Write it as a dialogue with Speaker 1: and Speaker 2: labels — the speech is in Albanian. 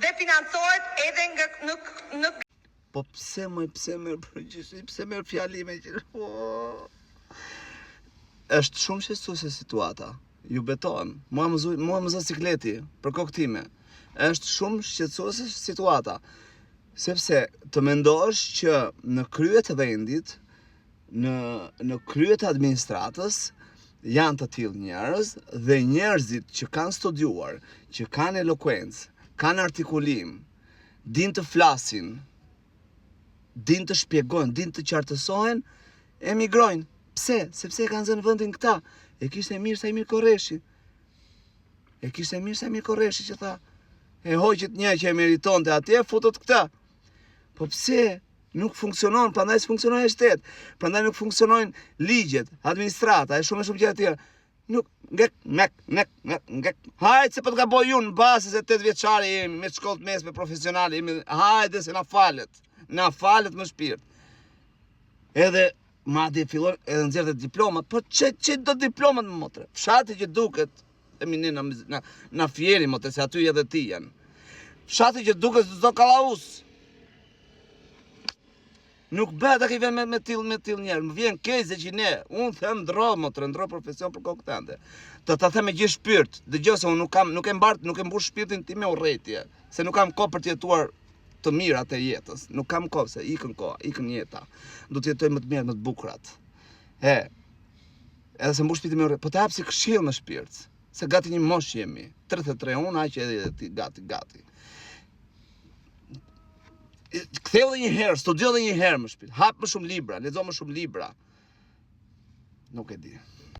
Speaker 1: dhe financohet edhe në
Speaker 2: Po pse merr përgjithësi, pse merr fjalime që është shumë shqetësuese situata. Ju betohem. Mua më zë sikleti për kokë time. Është shumë shqetësuese situata. Sepse të mendosh që në kryet e vendit, në kryet e administratës, janë të tillë njerëz dhe njerëzit që kanë studiuar, që kanë elokuencë, kanë artikulim, din të flasin, din të shpjegojnë, din të qartësohen, emigrojnë. Pse? Sepse e kanë zënë vendin këta. E kishte mirë Sajmir Korreshi. Që tha, e hoqit një që e meritonte atje, futët këta. Po pse? Nuk funksionon, prandaj s'funksionon e shtetë. Prandaj nuk funksionojnë ligjet, administrata, e shumë gjëra tjera. Nuk, ngek. Hajde se po të gaboj unë, base se 8 vjeçare jemi, me shkollë mesme profesionale jemi, hajde se na falet më shpirt. Edhe madje fillon edhe nxjerrte diplomat, po çe do diplomat më motre? Fshati që duket, themi ne na fjeri motre se aty edhe ti janë. Fshati që duket çdo kallaus. Nuk bëhet aki vjen me till njerë. Më vjen keq se që ne, unë them ndro profesion për kokë tënde. Të ta them me gjithë shpirt. Dëgjoj se unë nuk e mbush shpirtin tim me urrëtie, se nuk kam kohë për të jetuar të mirat e jetës. Nuk kam kohë se ikën koha, ikën jeta. Do të jetoj më të mirë, më të bukurat. Edhe se mbush shpirtin me urrëtie, po të hap si këshill në shpirt. Se gati një mosh jemi. 33 unë, aq edhe ti gati. Ktheu dhe një herë, studio dhe një herë më shpirt. Hap më shumë libra, lexo më shumë libra. Nuk e di.